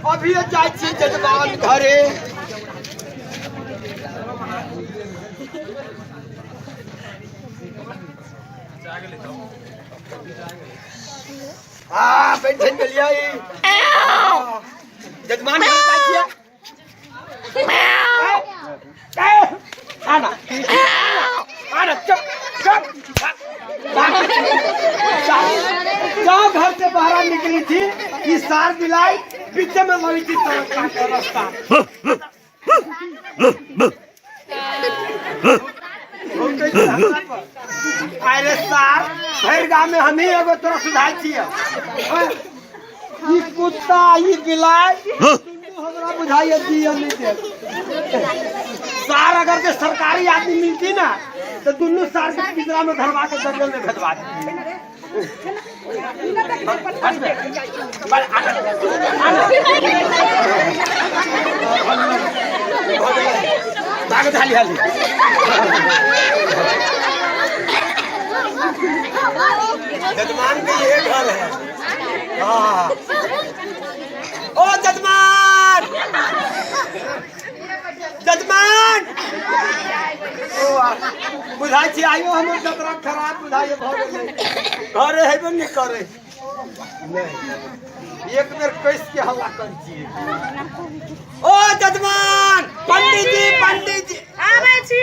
अभी जाय छी जजमान घरे। बैठे चलिए जजमान घर जाय छियै। आना आना चुप चुप। जाओ घर से बाहर निकली थी कि सार बिलाई पीछे में मरी थी रास्ता। अरे सार भर गाँव में हम ही एगो तोरा सुधार छियै। ई कुत्ता ई बिलाई हमरा बुझाइए दिया नहीं दे। सार अगर के सरकारी आदमी मिलती ना तो दोनों सार के पिंजरा में धरवा के जंगल में भेजवा दी। जजमान के ये घर है। हाँ ओ जजमान जजमान बुझाई छी आइयो हमर जतरा खराब बुझाइए भ गेलै। घरे हेबे नहीं करे नहीं एक बेर कैस के हल्ला कर छियै। ओ जजमान पंडित जी आबै छी।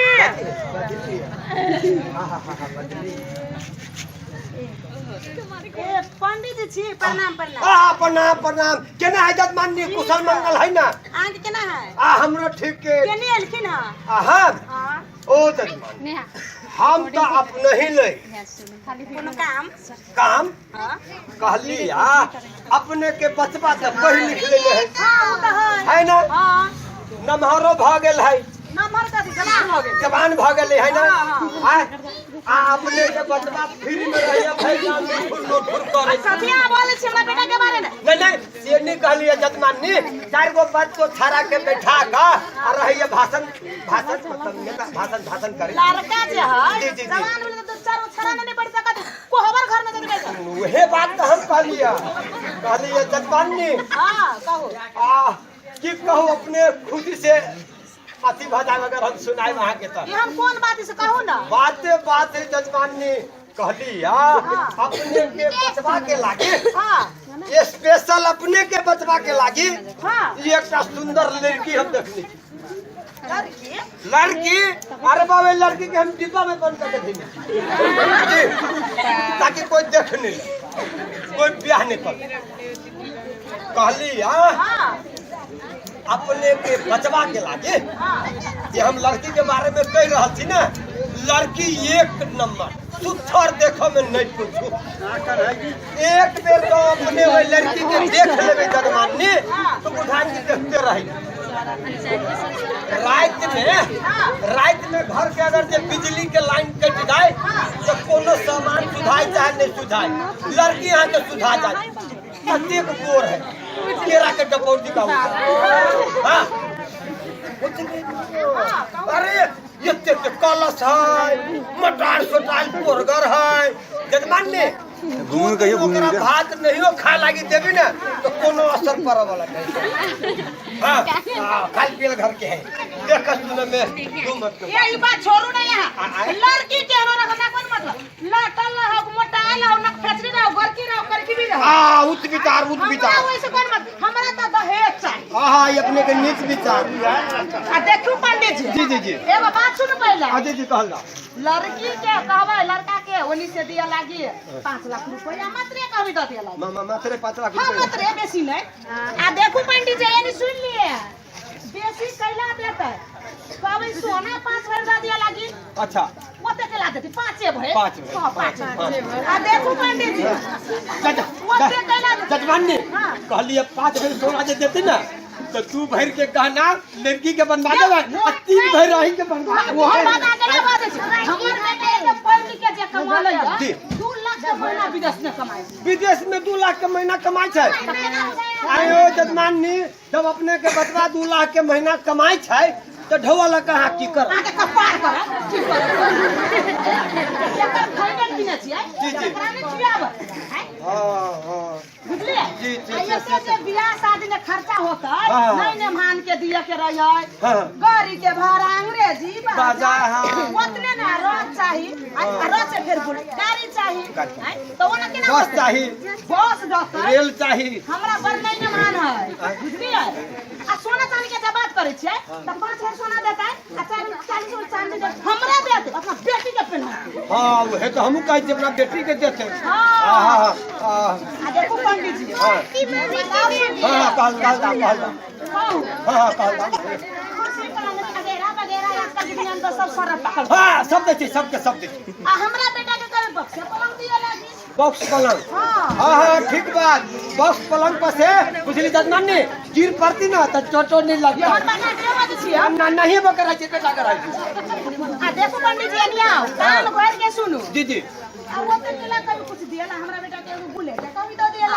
पंडित जी प्रणाम प्रणाम। प्रणाम प्रणाम। केना है जजमान जी कुशल मंगल है ना? आंख केना है? हमरो ठीक के। केने एलखिन ह? हां ओ जजमान हम तो अपने ही ले कोनो काम काम कहली अपने के बचपा से पढ़ लिख ले है। हां ओ तो है ना? हां नमहरो भ गेल है। नमहर का जवान हो गेल। जवान भ गेल है ना? अपने के बचपा फ्री में रहिए भाई काम फुल करे। सतिया बोले छी हमरा बेटा के बारे में। नहीं से नहीं कहलिए जजमान ने। चार गो बात को छाड़ा के बैठा का और रहिए भाषण भाषण भाषण करे। लड़का जे है जवान वाला तो चार छाड़ा नहीं पड़ सकत कोहबर घर में बैठा। वही बात तो हम कहलिए जजमान ने। हां कहो की कहो अपने खुशी से अति भजा अगर हम सुनाए वहां के तो हम कौन बात से कहू ना। बात है जजमान ने कहली अपने के बचवा के लागे। हां ये स्पेशल अपने के बचवा के लागे। हां ये एक सुंदर लड़की हम देखनी। लड़की अरे बाबे लड़की के हम डिब्बा में बंद करके देंगे ताकि कोई देख नहीं ले कोई ब्याह नहीं कर। कहली अपने के बचवा के लागे ये हम लड़की के बारे में कह रहा थी ना। लड़की एक नंबर सुथर देखो में नहीं पूछू। एक बेर तो अपने वो लड़की के देख लेवे जजमान ने तो बुढ़ान जी देखते रही। रात में घर के अगर जे बिजली के लाइन कट जाए तो कोनो सामान सुधाई चाहे नहीं सुधाई लड़की यहाँ के सुधा जाए। अत्येक गोर है केरा के डपौती का अरे ये कलश है मटार सोटार पोरगर है जजमान ने भात नहीं खा लगी देवी ना तो कोनो असर पड़े वाला नहीं। खाल पियल घर के है देख सुने में तू मत ये बात छोड़ू ना। यहाँ लड़की के हमरा रखना कौन मतलब लटल रहो मोटाइल रहो नक फेचरी रहो गोरकी रहो करकी भी रहो। उच्च विचार वैसे कौन मत हमरा तो दहेज चाहिए। ये अपने के नीच विचार। देखू पंडित जी जी एगो बात सुन पहले। जी कहला लड़की के कहबे लड़का के ओनी से दिया लागी 5 लाख रुपया मात्रे कहबे द दिया लागी। मात्रे 5 लाख हां मात्रे बेसी नहीं। देखू पंडित जी एनी सुन लिए बेसी कैला देते कहबे सोना 5,000 दिया लागी। अच्छा ओते के ला देती 5 भए 5 देखू पंडित जी ओते कैला जजमान ने कहलिए 5 भर सोना जे देते ना तो तू भर के कहना लड़की के बनवा देबा 3 भर रही के बनवा। वो बात आगे लगा दे हमर बेटा के पढ़ लिख के जे कमा ले 2 लाख के महीना विदेश में कमाए। विदेश में 2 लाख के महीना कमाई छै। आयो जजमान ने जब अपने के बचवा 2 लाख के महीना कमाई छै तो ढोवाला कहाँ की कर आके कपार कर ठीक कर एकर खैबे कि न छियै जी, जी। एकरा में खियाब हैं हाँ बुझलिए जी, जी, आ जी, ऐसे जे बियाह शादी में खर्चा होता हाँ। नहीं ने मान के दिया के रही हाँ। गाड़ी के भाड़ा अंग्रेजी बाजा, हाँ। उतने ना रोज चाहिए आ रोज से फिर गाड़ी चाहिए गाड़ी। हैं? तो ओना केना बस होतै? चाहिए बस दतै रेल चाहिए हमरा बड़ नहीं ने मान है बुझलिए आ सोना चांदी के जब बात करे छियै त 5000 सोना देतै आ 40 चांदी दे हमरा देतै अपना बेटी के पहना हाँ वह तो हम कहे थे अपना बेटी के देते हाँ। हाँ आ देखो पंडित जी हाँ। हाँ कहल हाँ कहल कुर्सी पर वगैरह वगैरह आजकल के दुनिया में तो सब सरल पकड़ हाँ सब देती सब देती आ हमरा बेटा के कभी बक्से पलंग दिया लागी बॉक्स पलंग हाँ हाँ ठीक बात बॉक्स पलंग पर से बुझली जजमान ने गिर पड़ती ना तो चोट नहीं लगता ये हमरा के मत छियै हम ना नहीं बकरा के बेटा कराई आ देखो पंडित जी एनी आओ कान खोल के सुनो जी जी आ वो तो केला कभी कुछ दिया ना हमरा बेटा के एगो बुलेट कभी दो दिया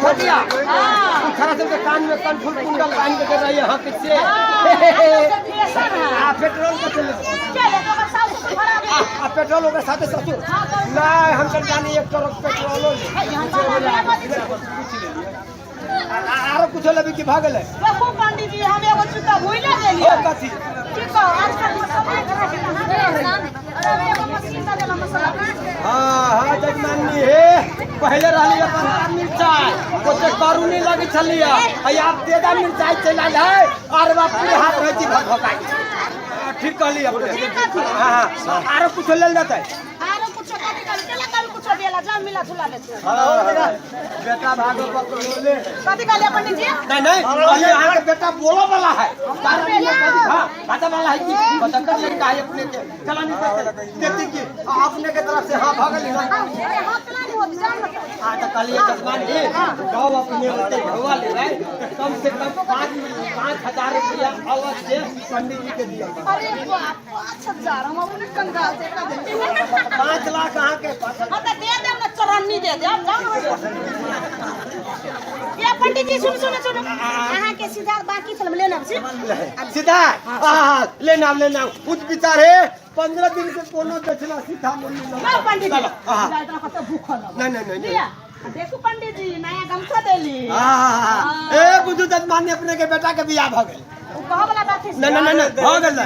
फटिया हां खरा से कान में कंठुल कुंडल बांध के रही है हाथ से आ पेट्रोल का चले पेट्रोल के साथ ससुर नहीं हम सब जानी 1 ट्रक पेट्रोल आरो कुछ लेबी की भागल है देखो पंडित जी हम एगो चुका भूल गेली ओ कथी की कहो आजकल समय अरे एगो मशीन दे देला मसाला हाँ जजमानी हे पहले रहली अपन मिर्चाई ओते करू नहीं लगी छलिया आई आप तेजा मिर्चाई चला है और अपने हाथ में जी भगाई ठीक कहली अपने हां आरो कुछ ले जाता है आरो कुछ कथी कर केला कभी कुछ देला जान मिला झुला देते बेटा भागो पकड़ोले कथी कहले पंडित जी नहीं यहाँ के बेटा बोलो वाला है हाँ बता वाला है कि बता लड़का है अपने के चला नहीं देती कि अपने के तरफ से हाँ भागल अरे हाथ ना हो जान हाँ तो कल ये जजमान जी गाँव अपने होते भगवा ले रहे कम से कम 5,000 रुपया अलग से पंडित जी के दिया अरे बाप 5,000 हम अपने कंगाल से का देते 5 लाख कहाँ के हम तो दे दे ना चरन्नी दे दे जान ये पंडित जी सुन अहाँ के सीधा बाकी फिल्म ले लेब सीधा हाँ लेना कुछ विचार है 15 दिन से कोनो दक्षिणा सीधा मिली ना पंडित जी हाँ। इतना कत भूखल नहीं लिया देखो पंडित जी नया गमछा देली ए बुद्धू जजमान ने अपने के बेटा के बियाह भ गइल उ कह वाला बात है नहीं भ गइल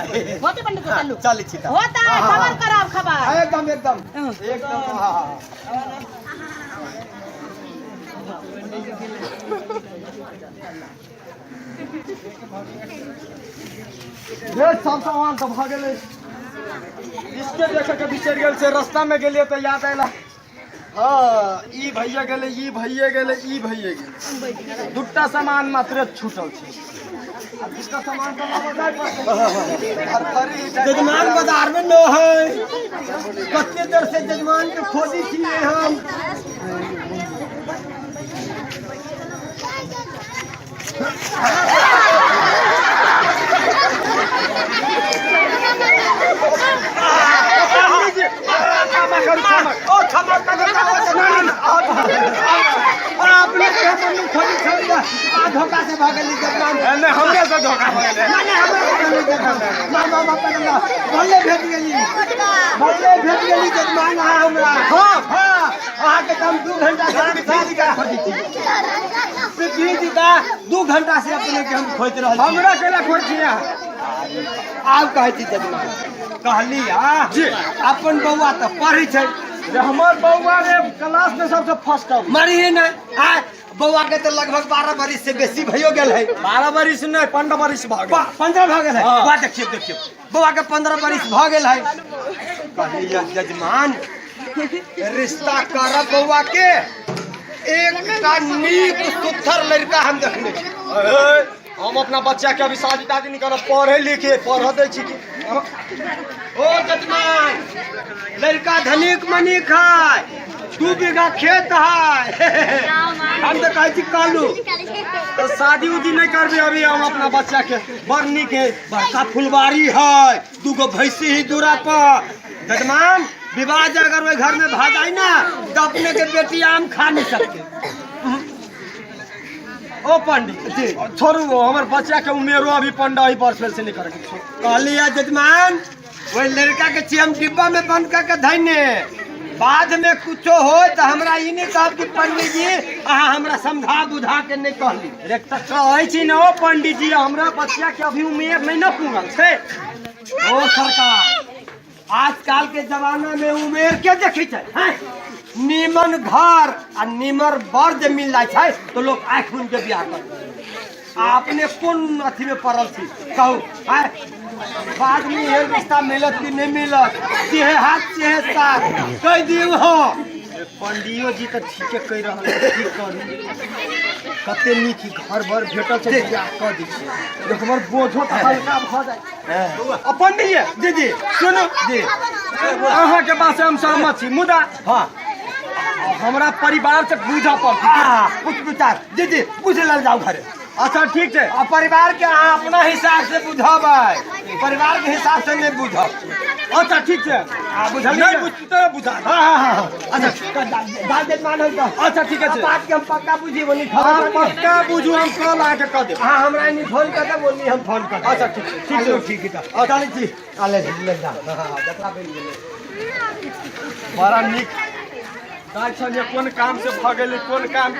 होते पंडित जी चलू चल सीधा होता है खबर कराओ खबर एकदम हाँ ये सब सामान तो भाग गए इसके देखे के बिचर गेल से रास्ता में गेलिए तो याद आयला हाँ ई भैया गेले ई भैया गेले दुटा सामान मात्र छूटल छे अब इसका सामान तो जजमान बाजार में न है कते देर से जजमान के खोजी छिए हम आपने धोखा से भागली जजमान हमने से धोखा हो गए भले भेट गेली जजमान हमरा हाँ अहाँके हम 2 घंटा पृथ्वी जी का 2 घंटा से अपने के हम खोज रहे हमरा केला खोजिया आब कहै छी जजमान कहली जी अपन बौआ तो पढ़ी छै हमार बउआ रे क्लास में सबसे फर्स्ट आउ मरी है ना हाँ बौआ के तो लगभग 12 बरिस से बेसी भयो गेल है 12 बरिस नहीं 15 बरिस भाग 15 भ गेल है हाँ। बा देखियो बौआ के 15 बरिस भ गेल है कहली जजमान रिश्ता करब बौआ के एकटा नीक सुथर लड़का हम देखने छी हम अपना बच्चा के अभी शादी तादी नहीं करब पढ़े लिखे पढ़ दे छी ओ जजमान लड़का धनिक मनिक है 2 बीघा खेत है हम तो कहै छी कालू तो शादी उदी नहीं करबे अभी हम अपना बच्चा के बरनी के बड़का फुलवारी है 2 गो भैंसी ही दूरा पर जजमान विवाह जे अगर वही घर में भाग आई ना तो अपने के बेटी आम खा नहीं सकते ओ पंडित जी छोड़ू हमार बच्चा के उमेरो अभी पंडा ही पर से नहीं करे कहलिए जजमान वही लड़का के चियम डिब्बा में बंद करके धैने बाद में कुछो हो तो हमरा ई नहीं कहब कि पंडित जी अहाँ हमरा समझा बुझा के नहीं कहली रे त कहै छी न ओ पंडित जी हमरा बच्चा के अभी उमेर नहीं न पूरल छै ओ सरकार आजकल के जमाना में उमेर के देखी छै हैं? नीमन घर आ नीमर बर जे मिल जाए छै तो लोग आँख मूंद के बियाह कर आपने कौन अथी में पड़ल छी कहू हैं? बाद में ये रिश्ता मिलत कि नहीं मिलत सेहे हाथ सेहे साथ कह दियो हो पंडियो जी तो ठीके कह रहल है की करू कते नीक घर भर भेटल छै बियाह क दै छी देख हमर बोझो त हल्का भ जाय पंडित जी जी सुनो जी अहाँ के बात से हम सहमत छी मुदा हाँ हमरा परिवार से बुझा पड़ती कुछ विचार जी जी पूछ ले जाओ घरे अच्छा ठीक छै और परिवार के अहाँ अपना हिसाब से बुझबै परिवार के हिसाब से नहीं बुझब अच्छा ठीक छै बुझल नहीं बुझती तो बुझा हाँ अच्छा दाल जजमान हो तो अच्छा ठीक है बात के हम पक्का बुझी बोली हाँ पक्का बुझू हम कल आके कह देब हाँ हमरा नहीं फोन कर दे बोली हम फोन कर अच्छा ठीक है ठीक है ठीक है और चली जी आले ले जा हां जतरा बन गेले बड़ा नीक काज छलिए कोन काम से भ गेलै कोन काम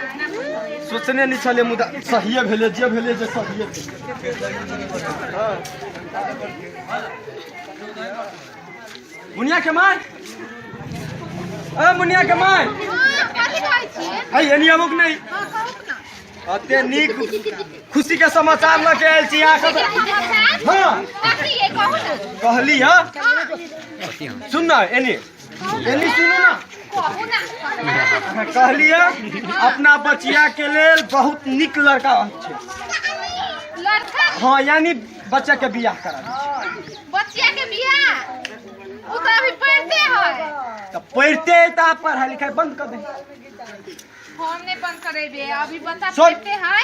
सोचने नहीं छले मुदा सहिए भेले जे भेले जे सहिए मुनिया के माय ए मुनिया के माय है एनी अमुक नहीं अते नीक खुशी के समाचार ल के आयल छी हां कहली हां सुन ना एनी सुनो ना कहलिए अपना बचिया के लेल बहुत निक लड़का छै हाँ यानी बच्चा के बियाह करा बच्चिया के बियाह उ तो अभी पढ़ते है तो पढ़ते है तो आप पढ़ाई लिखाई बंद कर दे हम नहीं बंद करेबे अभी बच्चा सुन। पढ़ते है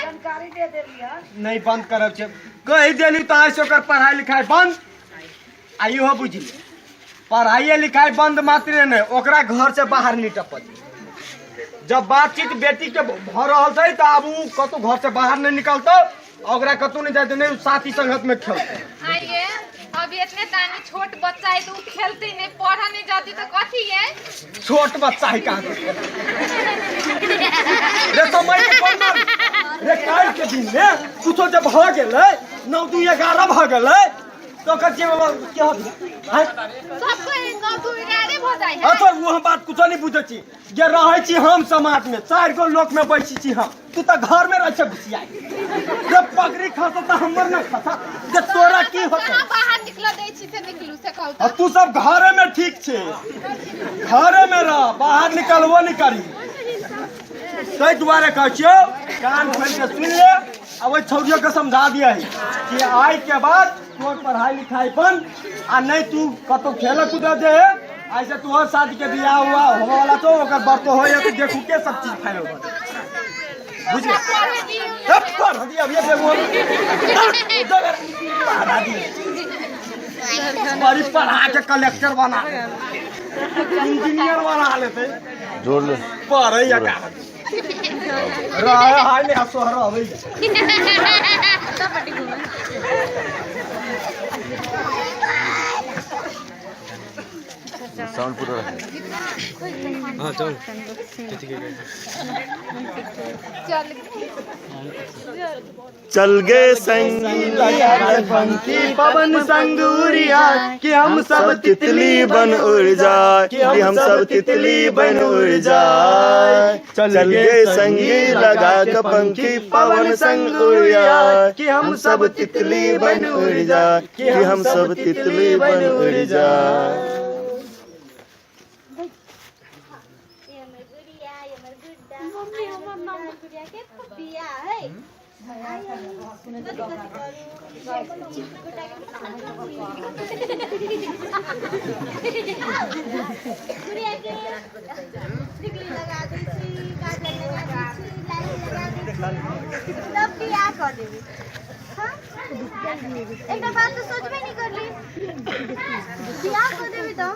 नहीं बंद करब छै कह देली तो ऐसे ओकर पढ़ाई लिखाई बंद आ इहो बुझली पढ़ाई लिखाई बंद मात्र नहीं ओकरा घर से बाहर नहीं टपत जब बातचीत बेटी के भ रहल छै तो अब उ कतौ घर से बाहर नहीं निकलतो ओकरा कतौ नहीं जाते नहीं साथी संगत में खेलते आइए अभी इतने तानी छोट बच्चा है तो उ खेलते नहीं पढ़ा नहीं जाती तो कथी है छोट बच्चा है कहाँ से रे समय के पढ़ना रे काल के दिन में कुछो जब भ गेलै 9 2 11 भ गेलै तो कच्चे में क्या हो है सबको 9 2 11 हो जाए है अच्छा वो हम बात कुछो नहीं बुझै छी जे रहै छी हम समाज में 4 गो लोक में बैठी छी हम तू तो घर में रह छ घुसिया रे पगड़ी खाता तो हमर न खाता जे तोरा की होतै बाहर निकल दै छी से निकलू से कहू और तू सब घरे में ठीक छे घरे में रह बाहर निकलबो नहीं करी तै दुआरे कह छियो कान खोल के सुन ले अब छौरियों के समझा दिया है कि आज के बाद तोर पढ़ाई लिखाई बंद आ नहीं तू कतो खेल कूद दे ऐसे तोहर शादी के बियाह हुआ हो वाला तो ओकर बर्तो हो या तो देखू के सब चीज फाइनल हो बुझ गए सब कर दिया अभी से बोल पढ़ा दिया बड़ी पढ़ा के कलेक्टर बना इंजीनियर बना लेते जोड़ ले पढ़े या का रहा हाय ले सोहर होई साउंड पूरा हां चल चल गए संगी लगा पंखी पवन संग उड़िया कि हम सब तितली बन उड़ जाए कि हम सब तितली बन उड़ जाए चल गए संगी लगा के पंखी पवन संग उड़िया कि हम सब तितली बन उड़ जाए कि हम सब तितली बन उड़ जाए मम्मी हमर नाम गुड़िया के बिया है गुड़िया के टिकली लगा दी छी काजल लगा दी छी लाली लगा दी छी तब बिया कर देबी हां एक बात तो सोचबे नहीं करली बिया कर देबी तो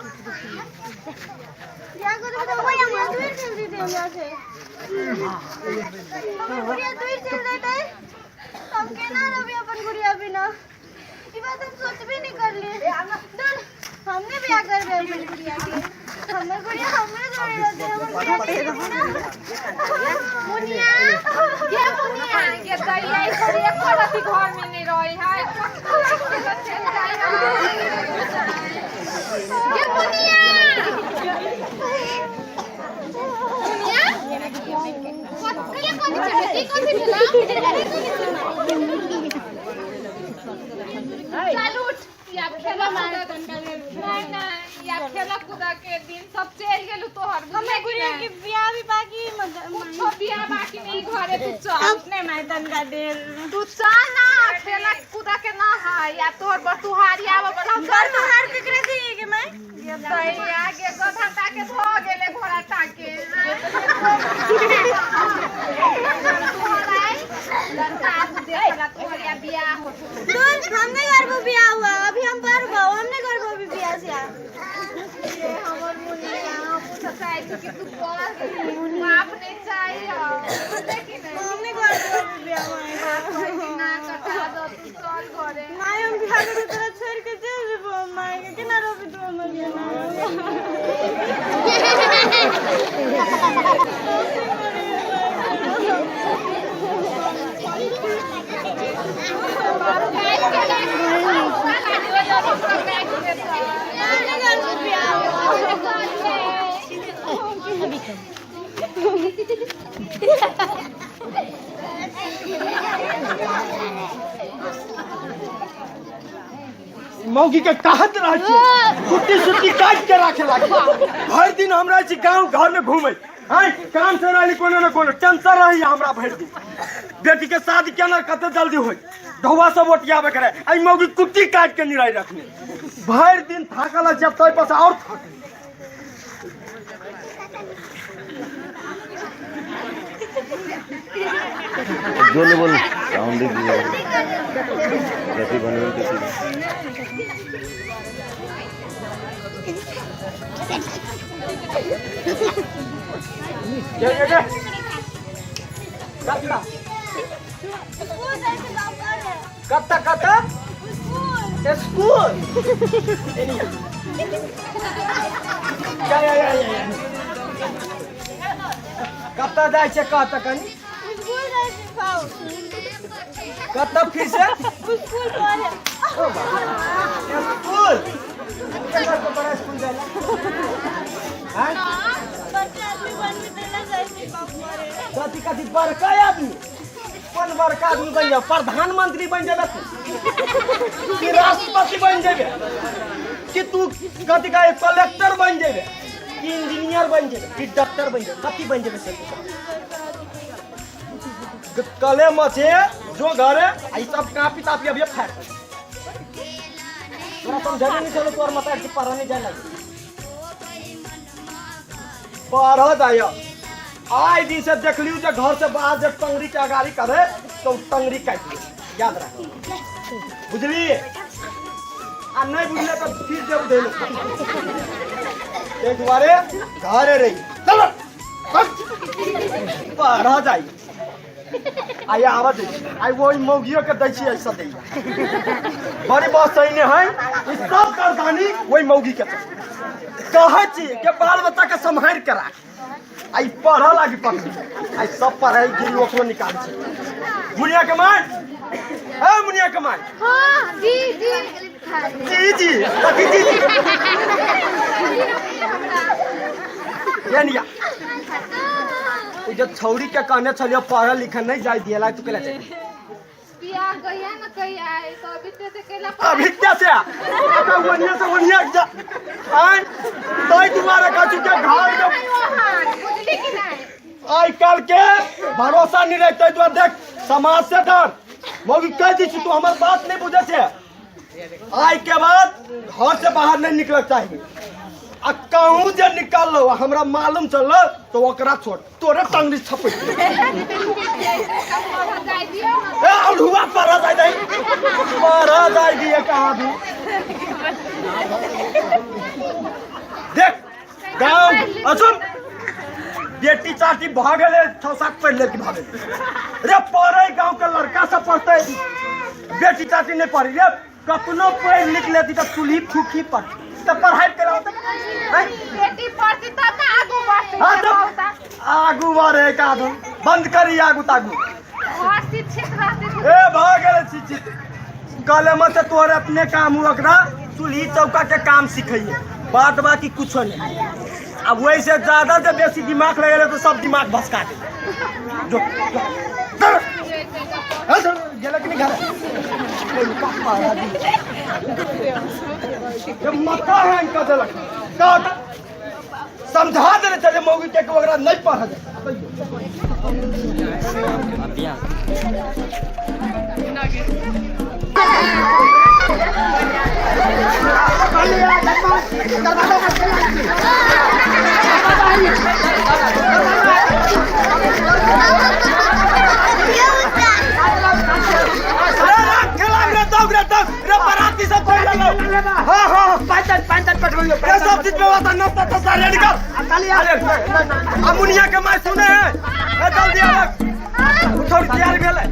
बिया कर देबी तो वही हम मजदूर कर देबी हमरा से हमर गुड़िया दूर चल जाते तब केना रवि अपन गुड़िया बिना ई बात हम सोचबे नहीं करले हमने ब्याह करबे अपन गुड़िया के हमर गुड़िया हमरे जोड़े रहते हमर गुड़िया मुनिया के मुनिया के दैया ई सब एक राती घर में नहीं रही है के मुनिया चल उठ या खेला कूदा के दिन सब चल गेलु तोहर हमर गुड़िया के ब्याह भी बाकी कुछो बियाह बाकी नहीं घरे तू चल अपने मैदान का देर तू चल ना खेला कूदा के ना है या तोहर बतुहारी आवे वाला घर तो हर केकरे दिए के मैं दैया के गधा ताके धो गेले घोड़ा ताके लड़का तू देखला तोहरिया बियाह हो दूर हमने घर को ब्याह हुआ अभी हम पर गो हमने घर को भी ब्याह से ये हमर मुनिया पूछताई कि तू कौन बाप ने चाहिए लेकिन हमने घर को भी ब्याह हुआ ना कटा दो तू चल घरे माय हम ब्याह के तरह छोड़ के चल जेबो माय के केना रोबी तू हमर मौगी के कहत रह छुट्टी छुट्टी काट के रखे लागे हर दिन हमरा छी गांव घर में घूमे हां काम से रहली कोनो न कोनो टेंशन रही हमरा भर दिन बेटी के शादी केना कते जल्दी होई धोवा सब ओटियाबे करे आई मौगी कुट्टी काट के निराई रखने भर दिन थाकल जब तोय पास और थाक बोल साउंड दिया कैसी बनवे कैसी ये कत्ता स्कूल जाके बाप करे कत्ता कत्ता स्कूल या कत्ता जाय छे कत्ता कनी स्कूल जाके पाओ कत्ता फिर से स्कूल पढ़े स्कूल केना को बड़ा स्कूल जाला हां बच्चा भी बन के देला जाके बाप करे कथी कथी बड़का आदमी कौन बड़का आदमी बन जा प्रधानमंत्री बन जाबे तू कि राष्ट्रपति बन जाबे कि तू कथी का कलेक्टर बन जाबे कि इंजीनियर बन जाबे कि डॉक्टर बन जाबे कथी बन जाबे से कले मचे जो घरे आई सब कापी तापी अभी फाड़ तोरा समझाने नहीं चलो तोर मत कि पढ़ने जाए लगे पढ़ जाय आई दिन से देख लियो जे घर से बाहर जब टंगरी के अगाड़ी करे तो टंगरी काट ले याद रख बुझली आ नहीं बुझले तो फिर जब दे लो एक बारे घरे रही चलो पढ़ जाई आई आवा दे आई वो मौगियो के दै छी ऐसा दे बड़ी बात सही ने है इस सब करदानी वही मौगी के कहे छी के बाल बच्चा के संभाल के राख आई पढ़ा लागी पढ़ आई सब पढ़ाई गिरी ओकरो निकाल छी मुनिया के मार ए मुनिया के मार हां जी जी जी ये निया जो छौरी के कहने चलियो पढ़ा लिखा नहीं जाय दियला तू केला चाहिए बियाह गया न कहिया है तो अभी से केला अभी क्या से आता वनिया जा आय तोय तुम्हारे का चुके घर के बुझली कि नहीं आई काल के भरोसा नहीं रहते तो देख समाज से डर मौगी कह दी तू हमार बात नहीं बुझे छे आई के बाद घर से बाहर नहीं निकल चाहिए आ कहूं जे निकाल लो हमरा मालूम चल तो ओकरा छोड़ तोरे टंगरी छपै ए अड़ुआ पर जाय दे पर जाय दिए कहां भी देख गांव असुन बेटी चाची भागले 6-7 पढ़ की भागे रे पढ़े गांव के लड़का सब पढ़ते बेटी चाची नहीं पढ़ी रे कतनो पढ़ लिख लेती तो चूल्ही फूकी पर तो पढ़ाई कराते बेटी पढ़ती तब ना आगू बढ़ती हाँ, है तो- बहुत आगू बढ़े का दो बंद करी आगू तागू और शिक्षित रहती ए भागले शिक्षित गले में से तोरे अपने काम हुआ चूल्ही चौका के काम सिखाइए बात बाकी कुछ नहीं अब वैसे ज्यादा से बेसी दिमाग लगे तो सब दिमाग भसका दे जो गेला कि नहीं घर मथा है इनका देलक समझा देने चाहिए मौगी के वगैरह नहीं पढ़ा सब चीज व्यवस्था नाश्ता तास्ता रेडी कर अमुनिया के मैं सुने हैं जल्दी अलग उठो तैयार गेले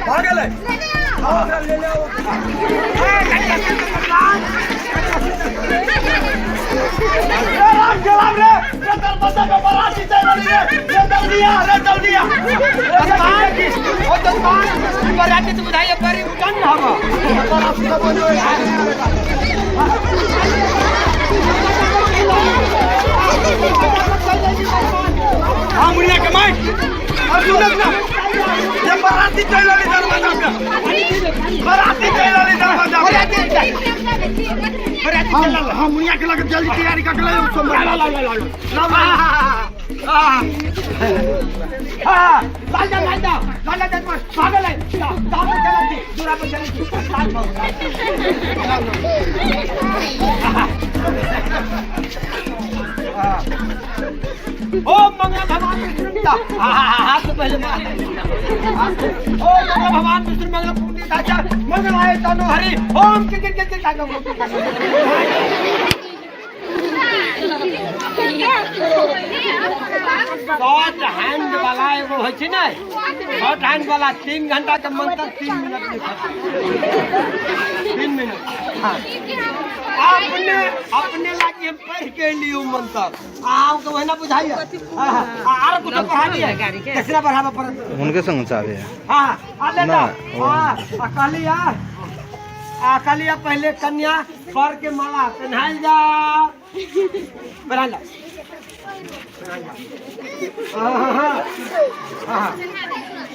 भाग गेले ले ले जलाम रे चल बच्चा को बराती चल रे जल्दी आ रे जल्दी आ ओ जल्दी बराती तो बुझाइए परी उठन हवा बराती तो बोलो हाँ मुनिया कमाई और सुनत ना ये बराती चल वाली दरवाजा पे बराती चल वाली दरवाजा पे हाँ मुनिया के लगे जल्दी तैयारी कर ले उसको ला पागल है दूरा पर चली ओम मंगल भगवान विष्णु पिता हाथ से पहले ओम मंगल भगवान विष्णु मंगल पूर्ति दाचा मंगल आए तनो हरि ओम किर शॉर्ट हैंड वाला एगो होइ छै नै शॉर्ट हैंड वाला 3 घंटा के मंत्र 3 मिनट में खत्म 3 मिनट हाँ अपने लागी हम पढ़ के लियो मंत्र आपको वही ना बुझाइए आर कुछ पढ़ा दिए किसने बढ़ावा पड़त उनके संग चाहे हां आ ले ना हां कहलिया पहले कन्या वर के माला पहनाई जा पहना ला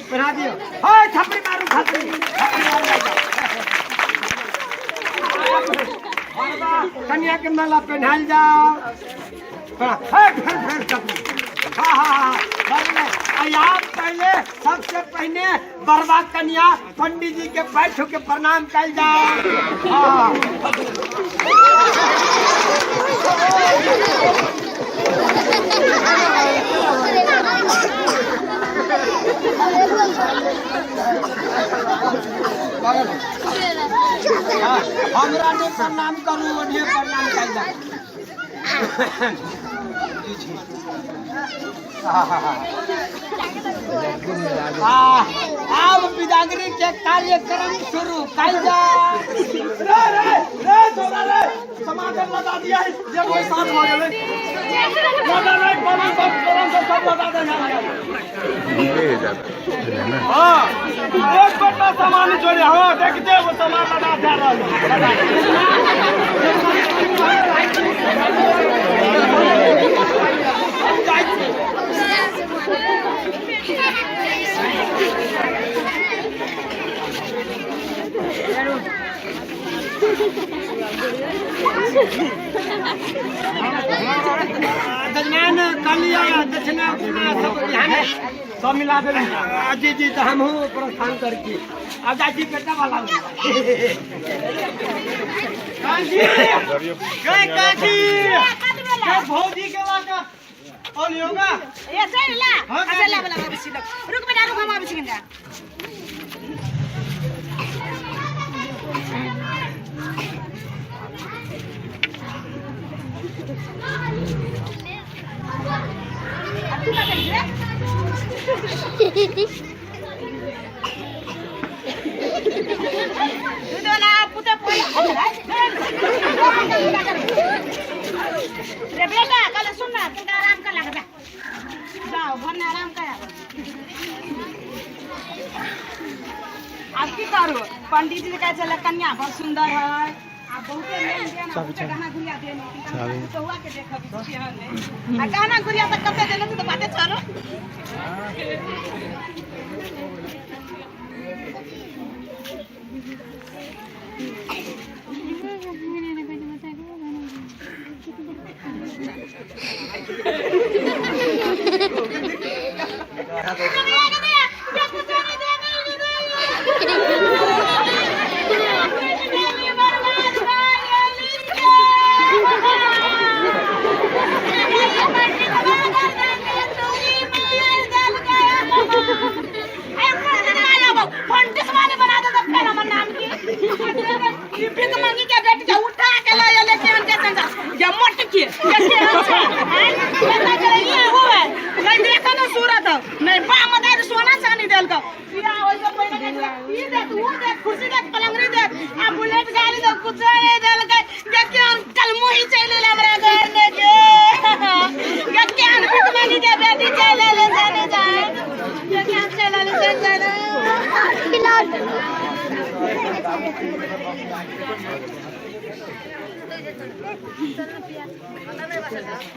पहना दियो हां छपरी मारू छपरी कन्या के माला पहनाई जा पहले सबसे पहले बरवा कन्या पंडित जी के पैर छू के प्रणाम कल जाओ हमरा ने प्रणाम करू ओने प्रणाम कल जाओ अब बिदागरी के कार्यक्रम शुरू कल जा समाधान लगा दिया है जे कोई साथ हो गेले लगा नहीं पानी सब लगा देना हां एक बट्टा सामान जोड़े हां देखते वो सामान लगा जा रहा दजमान कालिया दक्षिणा सब ध्यान सब मिला दे जी जी तो हम हूँ प्रस्थान करके अब जाती बेटा वाला काजी भौजी के वाला और योगा ये से ला अच्छा ला वाला बाबू सिलक रुक बेटा रुक बाबू सिकंदा रे बेटा कल सुन ना तू आराम कर लगा जाओ घर में आराम कर अब की करो पंडित जी कहे चले कन्या बहुत सुंदर है आप बहुत लेन देन गाना गुड़िया दे तो हुआ के देखब केहन है आ गाना गुड़िया तक कते देले तो बातें छोड़ो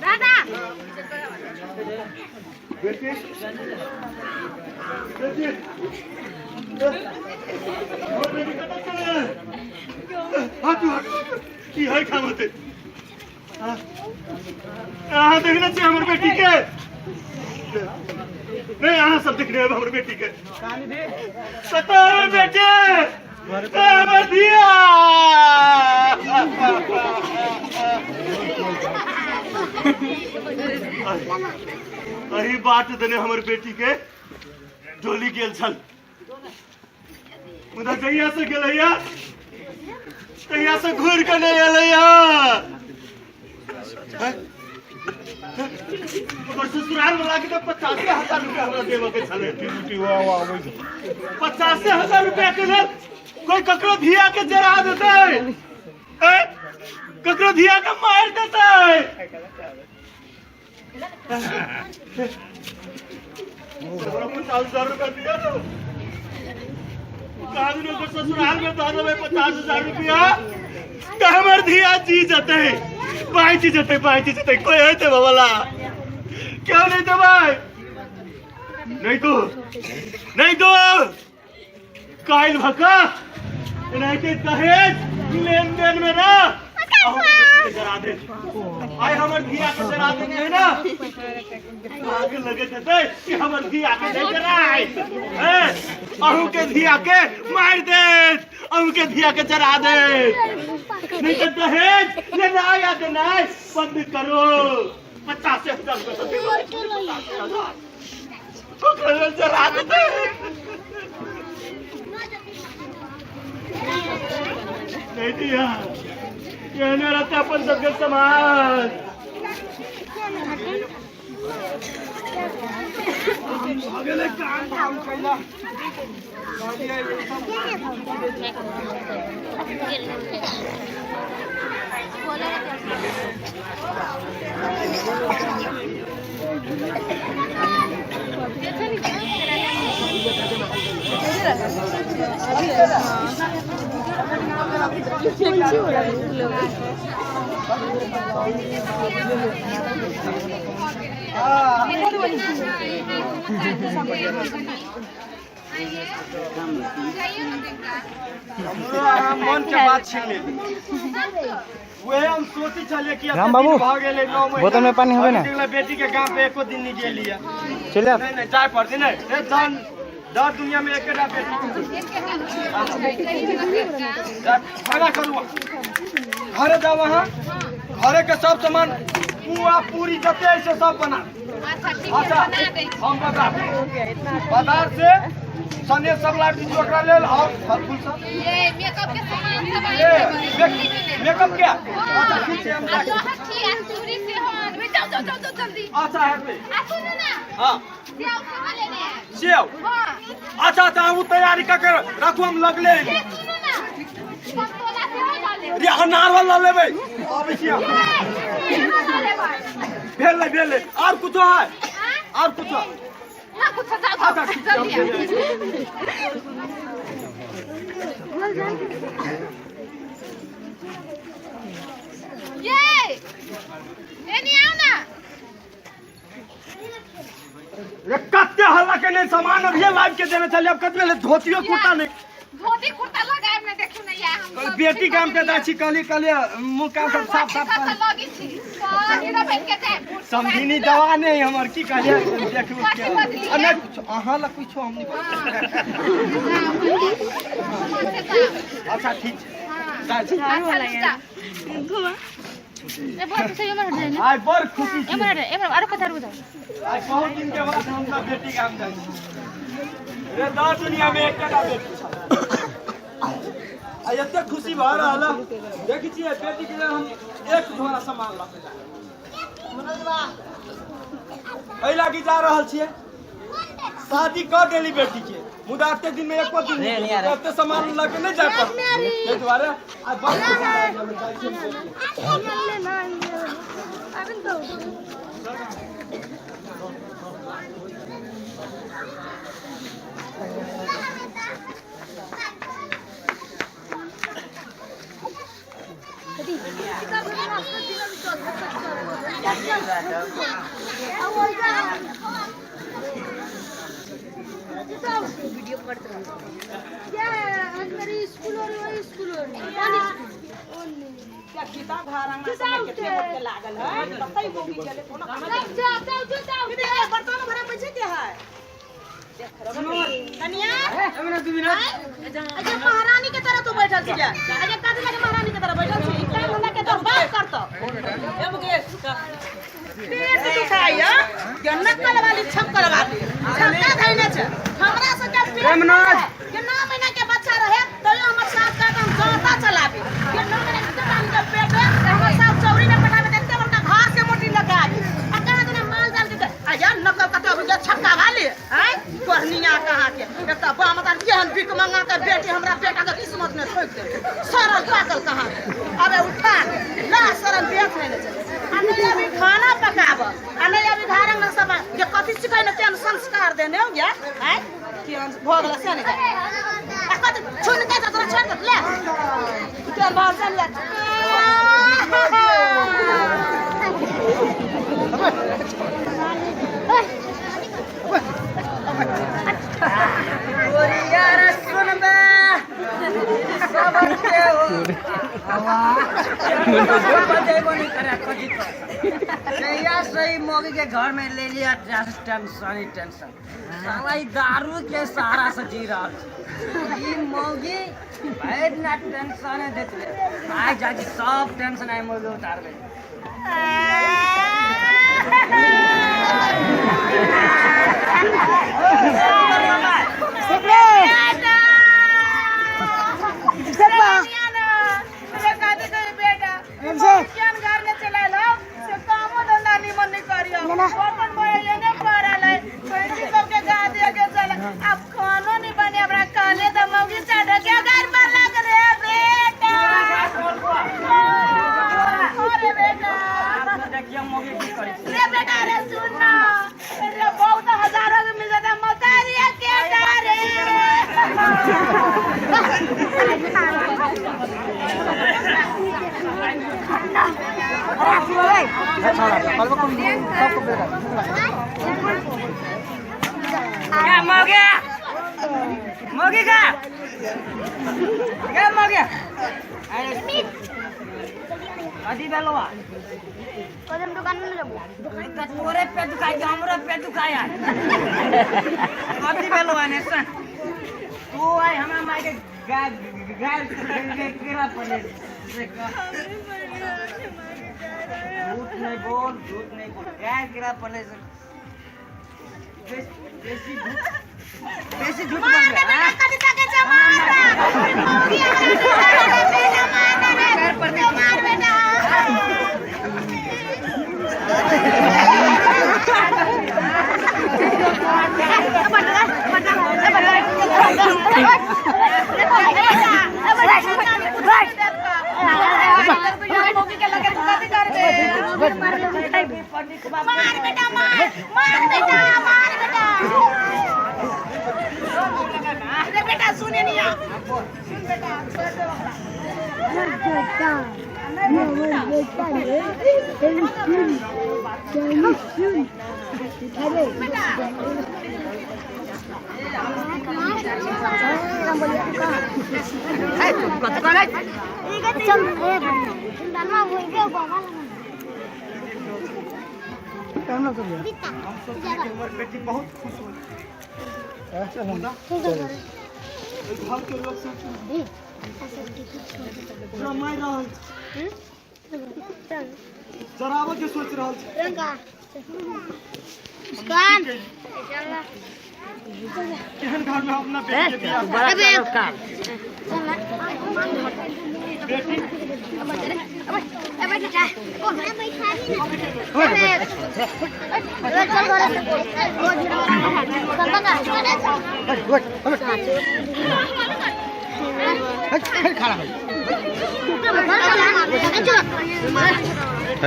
दादा की है खामते यहाँ देखना चाहिए हमारे बेटी के नहीं यहाँ सब दिख रहे हैं हमारे बेटी के सतार बेटे दिया अही बात देने हमारे बेटी के डोली गेल छल मुदा जहिया से गेलैया तहिया से घूर के नहीं एलैया ससुराल वाला के तो 85,000 रुपया हमरा देवे के छले 85,000 रुपया के लेल कोई ककरो धिया के जरा देते ककरो धिया के मार देते 50,000 रुपया दिया तो ससुराल में दे देवे 50,000 रुपया हमर धिया जी जते पाई जी जते कोई है ते बाबला क्यों नहीं तो भाई नहीं तो काइल भका नहीं के दहेज लेन देन में ना जरा दे आई हमर धिया के जरा देंगे ना आगे लगे थे कि हमर धिया के नहीं जराई अहू के धिया के मार दे अहू के धिया के जरा दे नहीं तो दहेज लेना या देना बंद करो 50,000 रुपये जरा देते नहीं दिया कहने रहता अपन सबके समाज मन के बात छीन ले वही हम सोची चले कि राम बाबू, बोतल में पानी होवे ना बेटी के गांव पे एको दिन नहीं गेलिए चले नहीं जाए पड़ती नहीं जान दर दुनिया में एक बेटी खड़ा करू घरे जाओ वहाँ घरे के सब सामान पुआ पूरी जते ऐसे सब बना अच्छा हम बता बाजार से सने सब लाइट जोकरा ले और फल फूल सब ये मेकअप के सामान सब ये मेकअप क्या अच्छा ठीक है हम अच्छी चूड़ी से हो जाओ जल्दी अच्छा है सुनो ना हाँ सेव कहाँ लेने हैं? सेव हाँ अच्छा अच्छा वो तैयारी करके रखू हम लगले हैं। ये सुनो ना, संतोला सेव डाले। रे अनार वाला लेबै अब छिया ये डाले भाई। भेल ले और कुछ है हाँ? और कुछ है ना कुछ जाओ जल्दी ये नहीं आओ ना। रे कत्ते हल्ला के नहीं सामान अब ये लाइव के देने चले अब कतबे ले धोतियो कुर्ता नहीं धोती कुर्ता लगाए मैं देखू नहीं है हम कल बेटी काम के दाची कली मुंह का सब साफ साफ कर लगी छी तो हीरो बन के जाए समझिनी दवा नहीं हमर की कहिए देखू के अने कुछ अहाँ ला कुछ हम नहीं अच्छा ठीक है आज बड़ खुशी छी आज बहुत दिन के बाद हम सब बेटी काम जाई रे दस दुनिया में एकटा बेटी छ आ एते खुशी भ रहल देखि छी बेटी के हम एक झोरा सामान ला के मनोजबा एहि लागी जा रहल छियै शादी कर देली बेटी के मुदा एते दिन में एको दिन एते सामान ला के नहीं जा पाए ताहि दुआरे आज बड़ क्या गीता धारंगा समय के टेबल के लागल है बताई बोगी चले कोनो बर्तन भरा पैसे के है कन्या अजय महारानी के तरह तू बैठल छी अजय काज लगे महारानी के तरह बैठल छी काम हमरा के तो बात करतो ए मुकेश पेट दुखाया गन्ना कलवाली छप कलवाली छक्का धइले छ हमरा से जब पेट के 9 महीना के बच्चा रहे तो हमर साथ का हम जोता चलाबी के 9 महीना के टाइम जब पेट है हमर साथ चौरी में बनावे देखते बड़का घास के मोटी लगा दी आ कहां देना माल डाल के आया नकल कते अभी छक्का वाली हैं कोहनिया कहां के एकटा बा मतलब केहन बिक मंगा के बेटी हमरा बेटा के किस्मत में ठोक दे सरल पागल कहां अबे उठा ला सरल देख नहीं चले आ नहीं अभी खाना पकाब आ नहीं अभी धारंग न सब जे कथि सिखाइ न तेन संस्कार देने हो गया हैं केहन भोगला से नहीं आ कत छुन के तोरा छोड़ दे ले के बाहर चल ले यार सुन बे सब के हो या सही मोगी के घर में ले लिया टेंशन साला ई दारू के सहारा से जी रहा ई मोगी भाई ना टेंशन देते आइ जाके सब टेंशन आई मोगी उतार दे अब खानो नहीं बने हमरा काले तो मौगी चढ़ के घर पर लग रे बेटा अरे बेटा देखिए मोगी की करी रे बेटा रे सुन ना रे बहुत हजारों के मिल जाता मकारिया के रे क्या मोगे मोगी का क्या मोगे अदी बेलवा कदम दुकान में जाबो तोरे पे दुखाई हमरा पे दुखाई अदी बेलवा ने सन तू आई हमरा माई के गाल केरा पड़े झूठ नहीं बोल गाल केरा पड़े बेसी झूठ बोल रहा है कदी तक जमाना मौगी हमरा बेटा मार बेटा मार बेटा मार बेटा अरे बेटा सुने नहीं आ सुन बेटा छोड़ दो बेटी बहुत खुश हो घर के लोग सब मार रहल जराबो के सोच रहल केहन घर में अपना बेटी के बियाह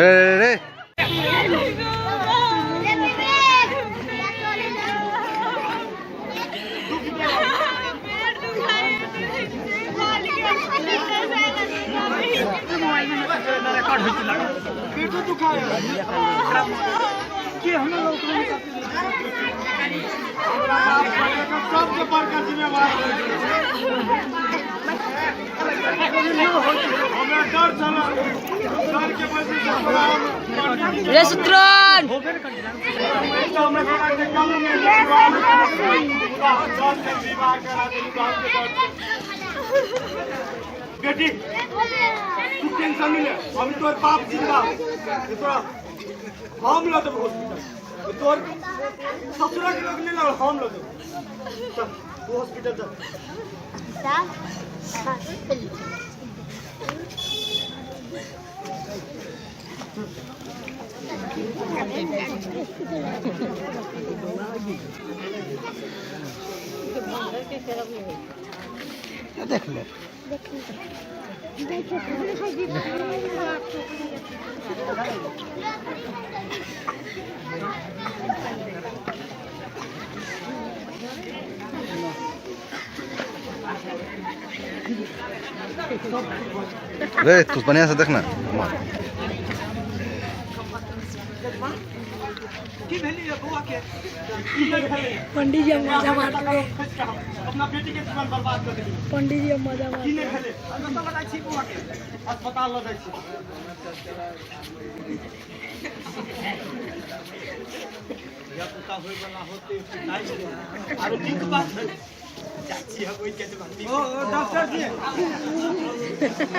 अरे पेट दुखाया के हम लोग सबके बड़का जिम्मेवार हमरा डर चला डर के वजह से रे सुत्रन हमरा के कम में विवाह करा बेटी तू टेंशन नहीं ले हम तोर बाप जिंदा तोरा हम ला देब हॉस्पिटल तोर ससुरा के लोग नहीं ला हम ला देब चल तू हॉस्पिटल चल देख ले रे तू बढ़िया से देखना पंडित जी मजा मारते अपना बेटी के जीवन बर्बाद कर देली पंडित जी मजा मारते की नहीं भेले तो बता छी बुआ के अस्पताल ल जाई छी या पुता होय वाला होते नहीं आरो ठीक बात है चाची हम ओइ के बनती ओ डॉक्टर जी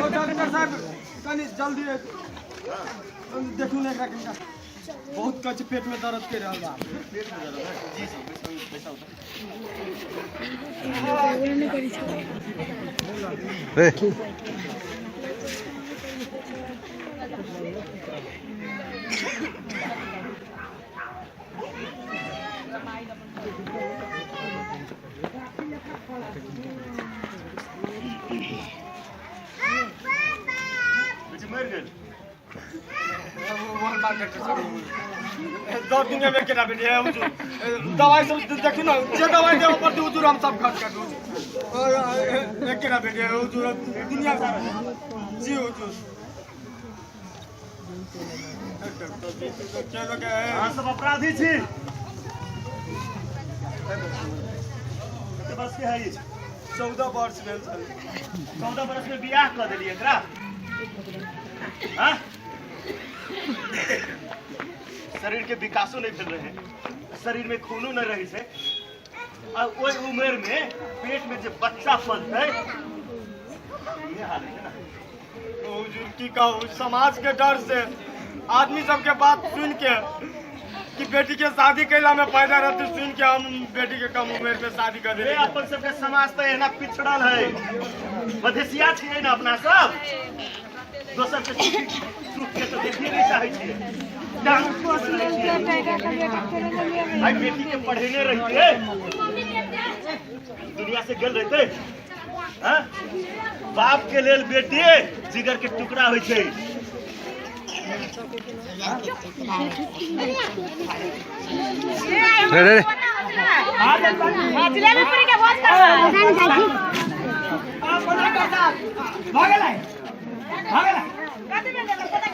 ओ डॉक्टर साहब कनी जल्दी देखू ने एकरा कनिका बहुत कच पेट में दर्द के रहल बा पेट में दर्द है जी सब पैसा उठा रे मर गए दो दिन में केना बेटी है दवाई सब देखी ना जे दवाई दे ऊपर दूर हम सब खर्च कर दो केना बेटी है दुनिया सारा जी हुजूर चलो के हां सब अपराधी छी बस के है 14 वर्ष भेल छल 14 वर्ष में बियाह कर देलिए एकरा हां शरीर के विकासो नहीं भेल रहे शरीर में खूनो नहीं रही से और ओई उम्र में पेट में जो बच्चा पलते ये हाल है ना हुजूर की कहूं समाज के डर से आदमी सब के बात सुन के कि बेटी के शादी कैला में फायदा रहते सुन के हम बेटी के कम उम्र में शादी कर दे अपन सब के समाज तो एना पिछड़ल है मधेसिया छिए ना अपना सब दोसर के सुख के तो देखने नहीं चाहे छिए भाई बेटी के पढ़ेने रहते दुनिया से गल रहते बाप के लेल बेटी जिगर के टुकड़ा होय छै जिलेबी पूरी के भोज कर कथी में देबो पता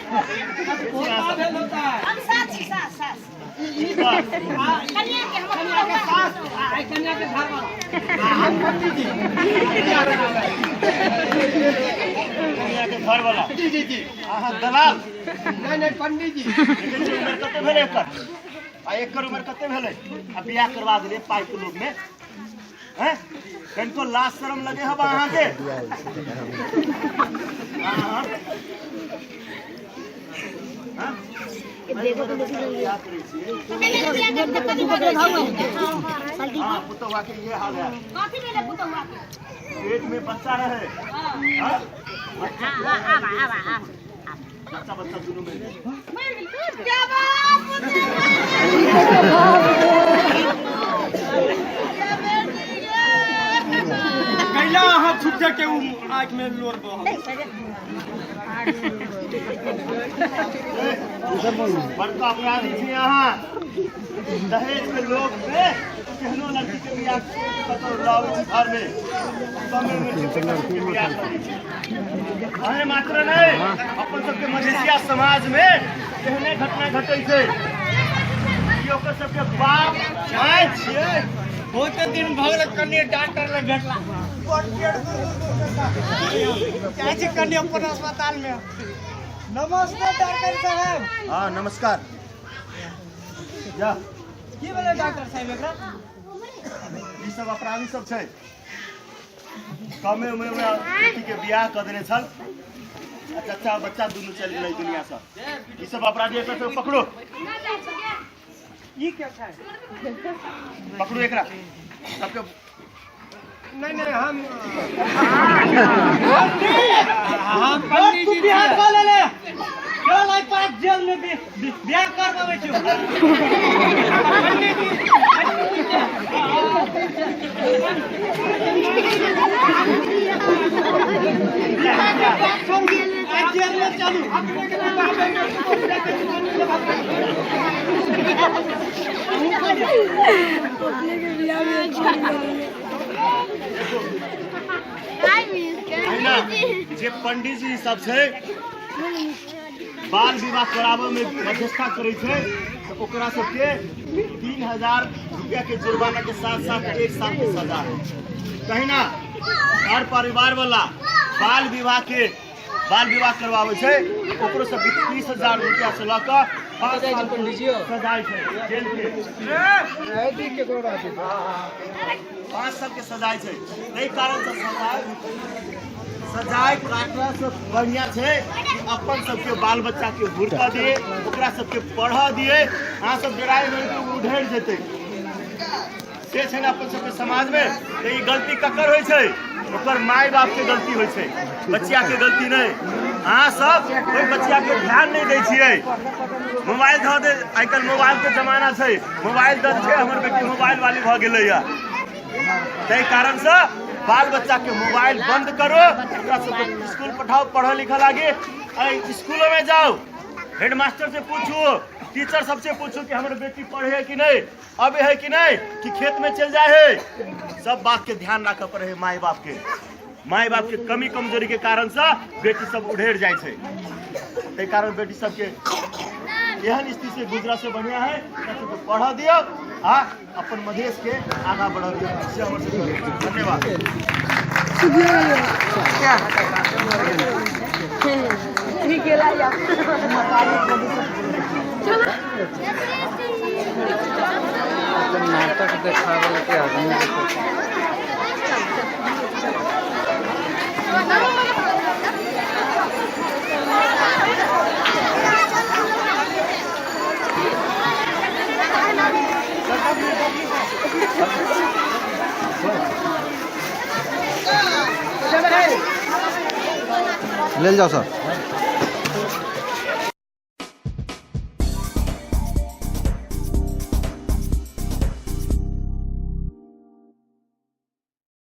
हम साथ छी साथ कन्या के हम साथ कन्या के घर वाला हम पंडित जी कन्या के घर वाला जी आहा दलाल नहीं पंडित जी उम्र कते भेले एकर आ एकर उम्र कते भेले आ बियाह करवा देले पाई के लोग में हैं कनको लाज शर्म लगे हब अहाँ के हां पुतौआ के ये हाल है कथी में पुतौआ के पेट में बच्चा रहे हां बच्चा दोनों में क्या कैला अहाँ छुट्टे के आँख में लोर बह बड़का अपराधी छी अहाँ दहेज के लोग पे केहनो लड़की के बियाह कतौ लावे छी घर में समय में लड़की के बियाह करै छी अहे मात्र नहीं अपन सबके मधेसिया समाज में केहने घटना घटै छै कि ओकर सबके बाप माय छियै बहुते दिन भगल कन्या डॉक्टर लग भेटला क्या छै कन्या अपन अस्पताल में नमस्ते डॉक्टर साहब हाँ नमस्कार जा की बोले डॉक्टर साहब एकरा ई सब अपराधी सब छै कमे उम्र में बेटी के बियाह कर देने छल अच्छा बच्चा दोनों चल गेलै दुनिया से ई सब अपराधी एकरा सब पकड़ो ई क्या छै पकड़ो एकरा सबके नहीं हम पंडित जी बियाह कर ले क्यों लाई पास जेल में बियाह करवावे छी जेल में चलू जे पंडित जी सब छै बाल विवाह कराबे में मध्यस्थता करे छै तो ओकरा सबके 3000 रुपया के जुर्माना के साथ साथ 1 साल के सजा है कहीं ना हर परिवार वाला बाल विवाह करवावे छै ओकरो सब 20000 रुपया से लक 5 साल पंडित जी सजाए छै जेल के 5 साल के सजाए छै एहि कारण से सजाए राखला से बढ़िया छै कि अपन सबके बाल बच्चा के हुरका दिए ओकरा सबके पढ़ा दिए अहाँ सब डराई नहीं तो उधर जेतै से छै ना अपन सबके समाज में तो ई गलती ककर होय छै ओकर माय बाप के गलती होय छै बच्चा के गलती नहीं अहाँ सब कोई बच्चा के ध्यान नहीं दै छियै मोबाइल ध दे आइ काल्हि मोबाइल के जमाना छै मोबाइल द छै हमर बेटी मोबाइल वाली भ गेलै या तै कारण से बाल बच्चा के मोबाइल बंद करो ओकरा सबके स्कूल पठाओ पढ़ा लिखा लागे स्कूलों में जाओ हेडमास्टर से पूछो टीचर सबसे पूछो कि हमारे बेटी पढ़े है कि नहीं अब है कि नहीं कि खेत में चल जाए है सब बात के ध्यान रख पड़े है माई बाप के कमी कमजोरी के कारण से बेटी सब उधेर जाए छै तै कारण बेटी सबके एहन स्थिति से गुजरा से बढ़िया है पढ़ा दियो हाँ अपन मधेश के आगा बढ़ा दियो धन्यवाद नाटक देखावे के आदमी ले जाओ सर